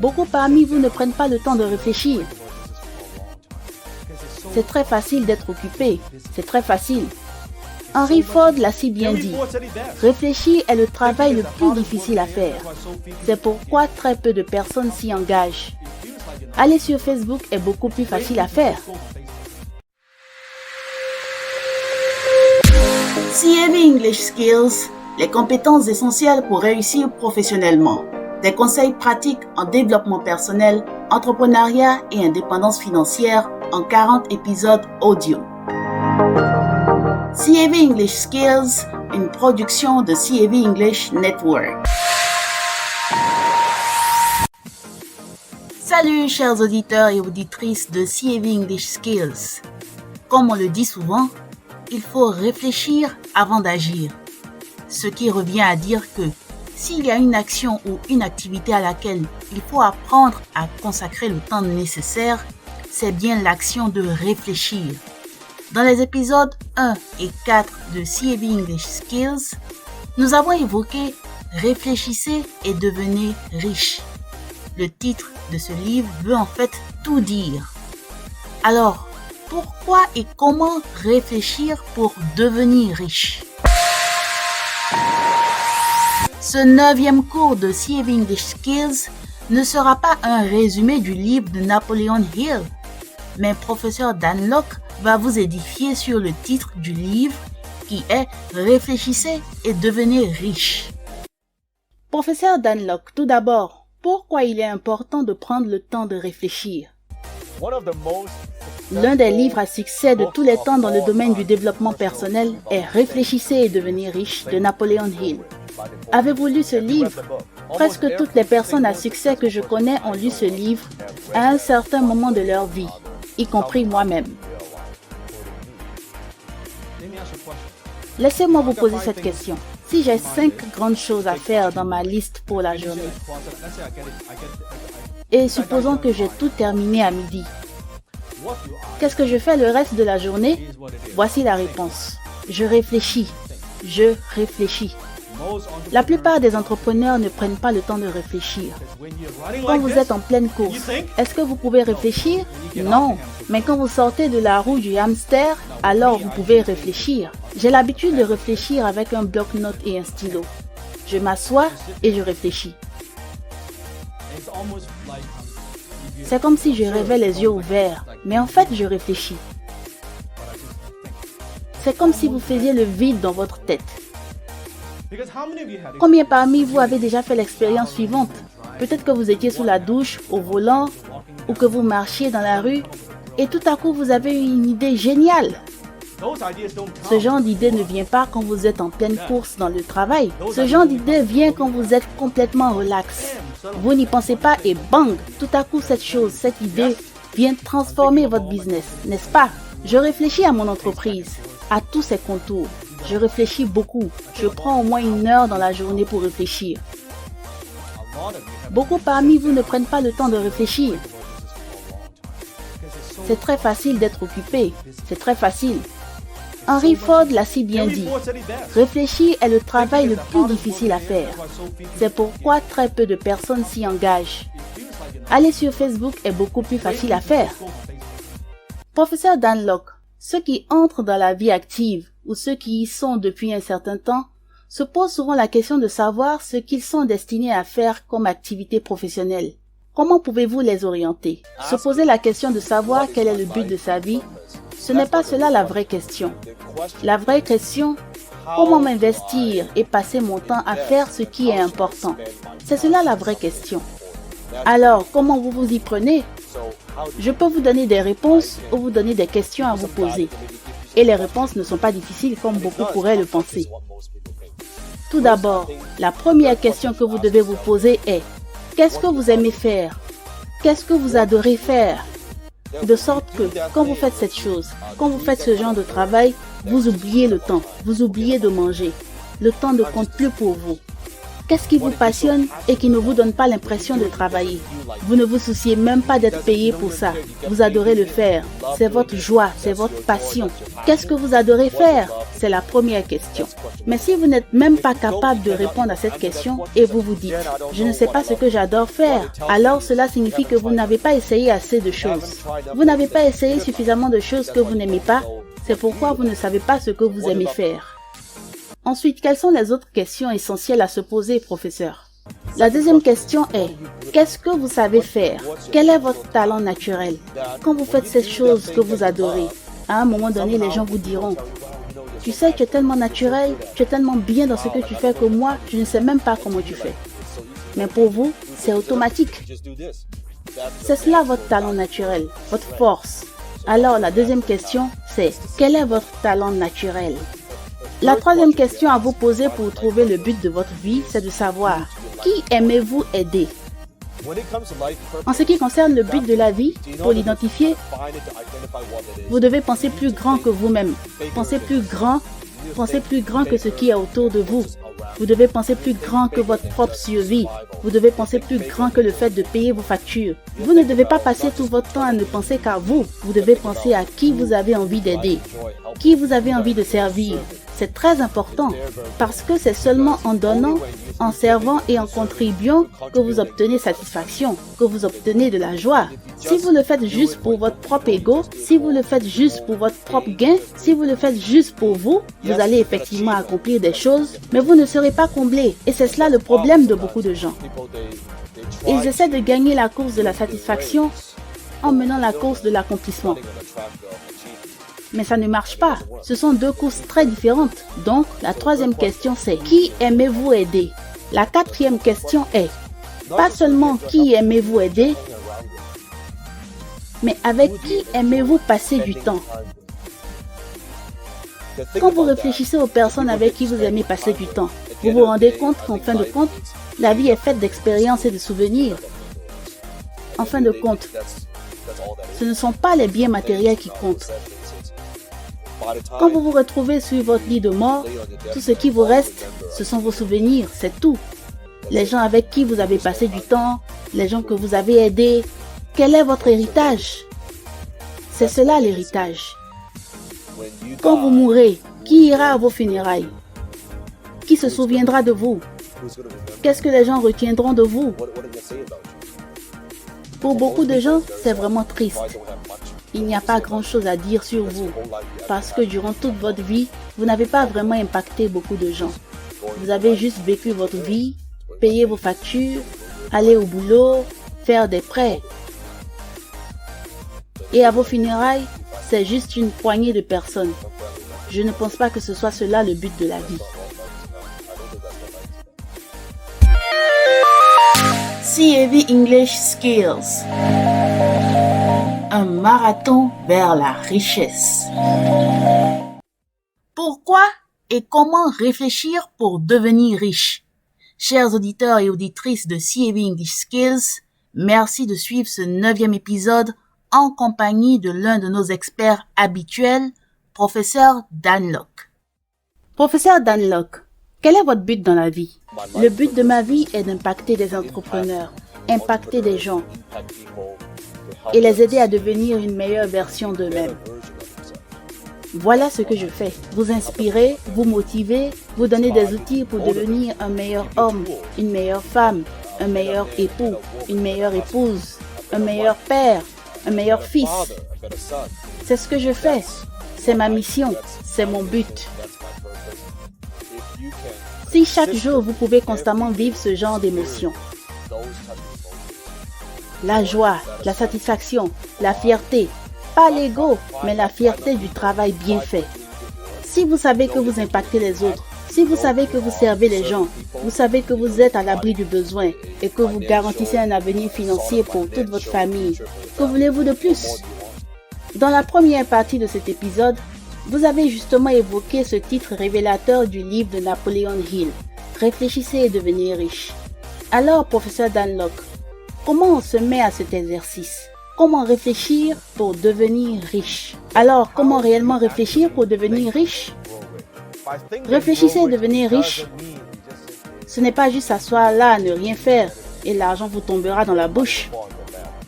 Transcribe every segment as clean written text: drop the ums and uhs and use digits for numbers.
Beaucoup parmi vous ne prennent pas le temps de réfléchir. C'est très facile d'être occupé. C'est très facile. Henry Ford l'a si bien dit. Réfléchir est le travail le plus difficile à faire. C'est pourquoi très peu de personnes s'y engagent. Aller sur Facebook est beaucoup plus facile à faire. CAV English Skills, les compétences essentielles pour réussir professionnellement. Des conseils pratiques en développement personnel, entrepreneuriat et indépendance financière en 40 épisodes audio. CAV English Skills, une production de CAV English Network. Salut chers auditeurs et auditrices de CAV English Skills. Comme on le dit souvent, il faut réfléchir avant d'agir. Ce qui revient à dire que s'il y a une action ou une activité à laquelle il faut apprendre à consacrer le temps nécessaire, c'est bien l'action de réfléchir. Dans les épisodes 1 et 4 de CAV English Skills, nous avons évoqué « Réfléchissez et devenez riche ». Le titre de ce livre veut en fait tout dire. Alors, pourquoi et comment réfléchir pour devenir riche? Ce 9e cours de CAV English Skills ne sera pas un résumé du livre de Napoleon Hill, mais professeur Dan Lok va vous édifier sur le titre du livre qui est « Réfléchissez et devenez riche ». Professeur Dan Lok, tout d'abord, pourquoi il est important de prendre le temps de réfléchir? L'un des livres à succès de tous les temps dans le domaine du développement personnel est « Réfléchissez et devenez riche » de Napoleon Hill. Avez-vous lu ce livre? Presque toutes les personnes à succès que je connais ont lu ce livre à un certain moment de leur vie, y compris moi-même. Laissez-moi vous poser cette question. Si j'ai 5 grandes choses à faire dans ma liste pour la journée, et supposons que j'ai tout terminé à midi, qu'est-ce que je fais le reste de la journée? Voici la réponse. Je réfléchis. Je réfléchis. La plupart des entrepreneurs ne prennent pas le temps de réfléchir. Quand vous êtes en pleine course, est-ce que vous pouvez réfléchir? Non. Mais quand vous sortez de la roue du hamster, alors vous pouvez réfléchir. J'ai l'habitude de réfléchir avec un bloc-notes et un stylo. Je m'assois et je réfléchis. C'est comme si je rêvais les yeux ouverts, mais en fait je réfléchis. C'est comme si vous faisiez le vide dans votre tête. Combien parmi vous avez déjà fait l'expérience suivante? Peut-être que vous étiez sous la douche, au volant, ou que vous marchiez dans la rue, et tout à coup vous avez une idée géniale. Ce genre d'idée ne vient pas quand vous êtes en pleine course dans le travail. Ce genre d'idée vient quand vous êtes complètement relax. Vous n'y pensez pas et bang, tout à coup cette idée vient transformer votre business, n'est-ce pas? Je réfléchis à mon entreprise, à tous ses contours. Je réfléchis beaucoup. Je prends au moins 1 heure dans la journée pour réfléchir. Beaucoup parmi vous ne prennent pas le temps de réfléchir. C'est très facile d'être occupé. C'est très facile. Henry Ford l'a si bien dit. Réfléchir est le travail le plus difficile à faire. C'est pourquoi très peu de personnes s'y engagent. Aller sur Facebook est beaucoup plus facile à faire. Professeur Dan Lok, ceux qui entrent dans la vie active ou ceux qui y sont depuis un certain temps se posent souvent la question de savoir ce qu'ils sont destinés à faire comme activité professionnelle. Comment pouvez-vous les orienter? Se poser la question de savoir quel est le but de sa vie, ce n'est pas cela la vraie question. La vraie question, comment m'investir et passer mon temps à faire ce qui est important? C'est cela la vraie question. Alors, comment vous vous y prenez? Je peux vous donner des réponses ou vous donner des questions à vous poser. Et les réponses ne sont pas difficiles comme beaucoup pourraient le penser. Tout d'abord, la première question que vous devez vous poser est: qu'est-ce que vous aimez faire? Qu'est-ce que vous adorez faire? De sorte que, quand vous faites cette chose, quand vous faites ce genre de travail, vous oubliez le temps, vous oubliez de manger. Le temps ne compte plus pour vous. Qu'est-ce qui vous passionne et qui ne vous donne pas l'impression de travailler? Vous ne vous souciez même pas d'être payé pour ça. Vous adorez le faire. C'est votre joie, c'est votre passion. Qu'est-ce que vous adorez faire? C'est la première question. Mais si vous n'êtes même pas capable de répondre à cette question et vous vous dites « Je ne sais pas ce que j'adore faire », alors cela signifie que vous n'avez pas essayé assez de choses. Vous n'avez pas essayé suffisamment de choses que vous n'aimez pas. C'est pourquoi vous ne savez pas ce que vous aimez faire. Ensuite, quelles sont les autres questions essentielles à se poser, professeur? La deuxième question est, qu'est-ce que vous savez faire? Quel est votre talent naturel? Quand vous faites ces choses que vous adorez, à un moment donné, les gens vous diront, tu sais, tu es tellement naturel, tu es tellement bien dans ce que tu fais que moi, je ne sais même pas comment tu fais. Mais pour vous, c'est automatique. C'est cela votre talent naturel, votre force. Alors, la deuxième question, c'est, quel est votre talent naturel? La troisième question à vous poser pour trouver le but de votre vie, c'est de savoir, qui aimez-vous aider? En ce qui concerne le but de la vie, pour l'identifier, vous devez penser plus grand que vous-même. Pensez plus grand que ce qui est autour de vous. Vous devez penser plus grand que votre propre survie. Vous devez penser plus grand que le fait de payer vos factures. Vous ne devez pas passer tout votre temps à ne penser qu'à vous. Vous devez penser à qui vous avez envie d'aider, qui vous avez envie de servir. C'est très important parce que c'est seulement en donnant, en servant et en contribuant que vous obtenez satisfaction, que vous obtenez de la joie. Si vous le faites juste pour votre propre ego, si vous le faites juste pour votre propre gain, si vous le faites juste pour vous, vous allez effectivement accomplir des choses, mais vous ne serez pas comblé. Et c'est cela le problème de beaucoup de gens. Ils essaient de gagner la course de la satisfaction en menant la course de l'accomplissement. Mais ça ne marche pas. Ce sont deux courses très différentes. Donc, la troisième question c'est, qui aimez-vous aider? La quatrième question est, pas seulement qui aimez-vous aider, mais avec qui aimez-vous passer du temps? Quand vous réfléchissez aux personnes avec qui vous aimez passer du temps, vous vous rendez compte qu'en fin de compte, la vie est faite d'expériences et de souvenirs. En fin de compte, ce ne sont pas les biens matériels qui comptent. Quand vous vous retrouvez sur votre lit de mort, tout ce qui vous reste, ce sont vos souvenirs, c'est tout. Les gens avec qui vous avez passé du temps, les gens que vous avez aidés. Quel est votre héritage? C'est cela l'héritage. Quand vous mourrez, qui ira à vos funérailles? Qui se souviendra de vous? Qu'est-ce que les gens retiendront de vous? Pour beaucoup de gens, c'est vraiment triste. Il n'y a pas grand-chose à dire sur vous, parce que durant toute votre vie, vous n'avez pas vraiment impacté beaucoup de gens. Vous avez juste vécu votre vie, payé vos factures, aller au boulot, faire des prêts. Et à vos funérailles, c'est juste une poignée de personnes. Je ne pense pas que ce soit cela le but de la vie. CAV English Skills. Un marathon vers la richesse. Pourquoi et comment réfléchir pour devenir riche? Chers auditeurs et auditrices de CAV English Skills, merci de suivre ce 9e épisode en compagnie de l'un de nos experts habituels, Professeur Dan Lok. Professeur Dan Lok, quel est votre but dans la vie? Le but de ma vie est d'impacter des entrepreneurs, impacter des gens et les aider à devenir une meilleure version d'eux-mêmes. Voilà ce que je fais. Vous inspirer, vous motiver, vous donner des outils pour devenir un meilleur homme, une meilleure femme, un meilleur époux, une meilleure épouse, un meilleur père, un meilleur fils. C'est ce que je fais. C'est ma mission. C'est mon but. Si chaque jour vous pouvez constamment vivre ce genre d'émotions, la joie, la satisfaction, la fierté, pas l'ego, mais la fierté du travail bien fait. Si vous savez que vous impactez les autres, si vous savez que vous servez les gens, vous savez que vous êtes à l'abri du besoin et que vous garantissez un avenir financier pour toute votre famille, que voulez-vous de plus? Dans la première partie de cet épisode, vous avez justement évoqué ce titre révélateur du livre de Napoleon Hill, Réfléchissez et devenez riche. Alors, professeur Dan Lok, comment on se met à cet exercice? Comment réfléchir pour devenir riche? Alors, comment réellement réfléchir pour devenir riche? Réfléchissez et devenez riche. Ce n'est pas juste s'asseoir là à ne rien faire et l'argent vous tombera dans la bouche.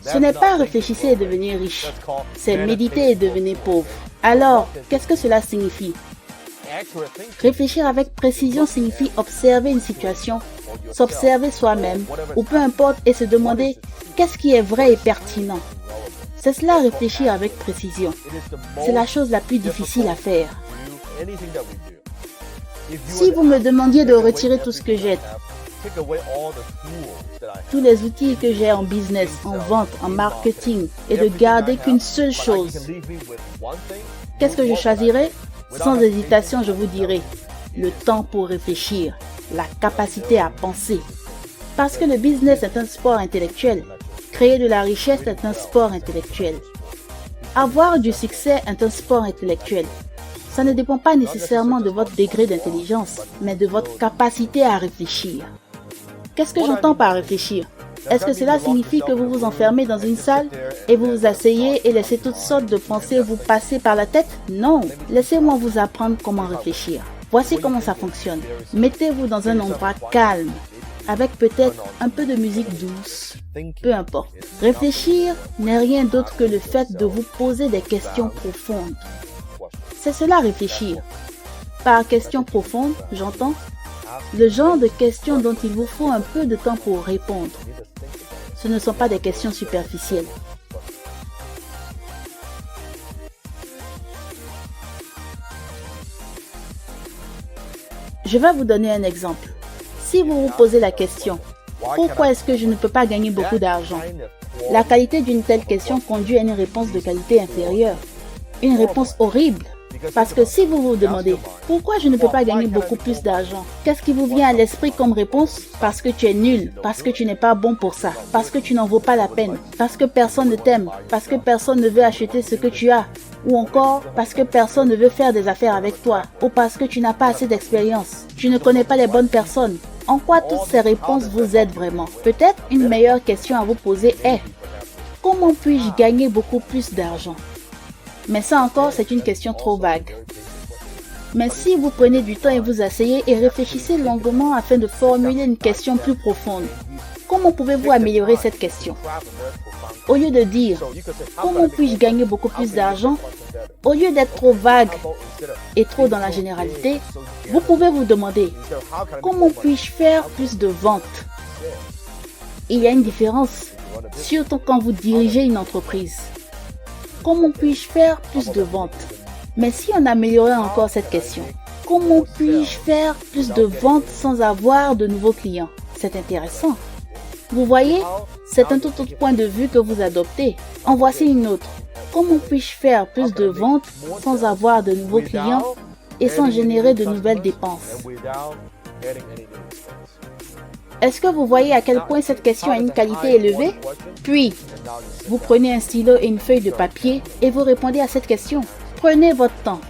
Ce n'est pas réfléchissez et devenir riche, c'est méditer et devenir pauvre. Alors, qu'est-ce que cela signifie? Réfléchir avec précision signifie observer une situation, s'observer soi-même, ou peu importe, et se demander qu'est-ce qui est vrai et pertinent. C'est cela réfléchir avec précision. C'est la chose la plus difficile à faire. Si vous me demandiez de retirer tout ce que j'ai, tous les outils que j'ai en business, en vente, en marketing, et de garder qu'une seule chose, qu'est-ce que je choisirais? Sans hésitation, je vous dirai le temps pour réfléchir, la capacité à penser. Parce que le business est un sport intellectuel. Créer de la richesse est un sport intellectuel. Avoir du succès est un sport intellectuel. Ça ne dépend pas nécessairement de votre degré d'intelligence, mais de votre capacité à réfléchir. Qu'est-ce que j'entends par réfléchir? Est-ce que cela signifie que vous vous enfermez dans une salle et vous vous asseyez et laissez toutes sortes de pensées vous passer par la tête? Non, laissez-moi vous apprendre comment réfléchir. Voici comment ça fonctionne. Mettez-vous dans un endroit calme, avec peut-être un peu de musique douce, peu importe. Réfléchir n'est rien d'autre que le fait de vous poser des questions profondes. C'est cela réfléchir. Par question profonde, j'entends le genre de questions dont il vous faut un peu de temps pour répondre. Ce ne sont pas des questions superficielles. Je vais vous donner un exemple. Si vous vous posez la question, pourquoi est-ce que je ne peux pas gagner beaucoup d'argent? La qualité d'une telle question conduit à une réponse de qualité inférieure. Une réponse horrible. Parce que si vous vous demandez, pourquoi je ne peux pas gagner beaucoup plus d'argent? Qu'est-ce qui vous vient à l'esprit comme réponse? Parce que tu es nul, parce que tu n'es pas bon pour ça, parce que tu n'en vaux pas la peine, parce que personne ne t'aime, parce que personne ne veut acheter ce que tu as, ou encore parce que personne ne veut faire des affaires avec toi, ou parce que tu n'as pas assez d'expérience, tu ne connais pas les bonnes personnes. En quoi toutes ces réponses vous aident vraiment? Peut-être une meilleure question à vous poser est, comment puis-je gagner beaucoup plus d'argent? Mais ça encore, c'est une question trop vague. Mais si vous prenez du temps et vous asseyez et réfléchissez longuement afin de formuler une question plus profonde, comment pouvez-vous améliorer cette question? Au lieu de dire « Comment puis-je gagner beaucoup plus d'argent ?» Au lieu d'être trop vague et trop dans la généralité, vous pouvez vous demander « Comment puis-je faire plus de ventes ?» Il y a une différence, surtout quand vous dirigez une entreprise. Comment puis-je faire plus de ventes? Mais si on améliorait encore cette question, comment puis-je faire plus de ventes sans avoir de nouveaux clients? C'est intéressant. Vous voyez, c'est un tout autre point de vue que vous adoptez. En voici une autre. Comment puis-je faire plus de ventes sans avoir de nouveaux clients et sans générer de nouvelles dépenses? Est-ce que vous voyez à quel point cette question a une qualité élevée? Puis, vous prenez un stylo et une feuille de papier et vous répondez à cette question. Prenez votre temps.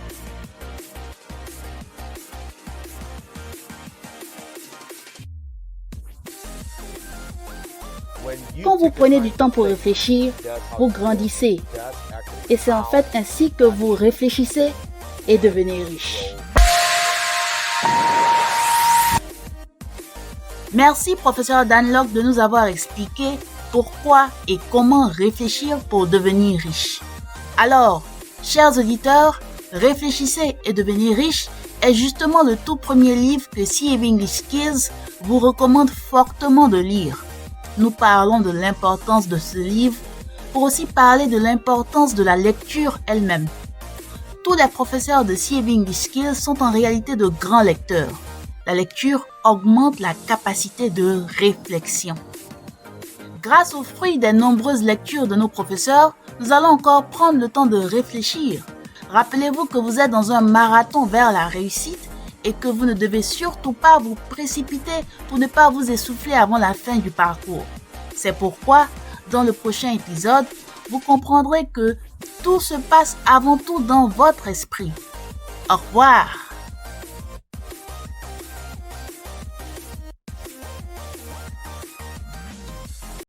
Quand vous prenez du temps pour réfléchir, vous grandissez. Et c'est en fait ainsi que vous réfléchissez et devenez riche. Merci, professeur Dan Lok, de nous avoir expliqué pourquoi et comment réfléchir pour devenir riche. Alors, chers auditeurs, Réfléchissez et devenez riche est justement le tout premier livre que CAB English Skills vous recommande fortement de lire. Nous parlons de l'importance de ce livre pour aussi parler de l'importance de la lecture elle-même. Tous les professeurs de CAB English Skills sont en réalité de grands lecteurs. La lecture augmente la capacité de réflexion. Grâce aux fruits des nombreuses lectures de nos professeurs, nous allons encore prendre le temps de réfléchir. Rappelez-vous que vous êtes dans un marathon vers la réussite et que vous ne devez surtout pas vous précipiter pour ne pas vous essouffler avant la fin du parcours. C'est pourquoi, dans le prochain épisode, vous comprendrez que tout se passe avant tout dans votre esprit. Au revoir!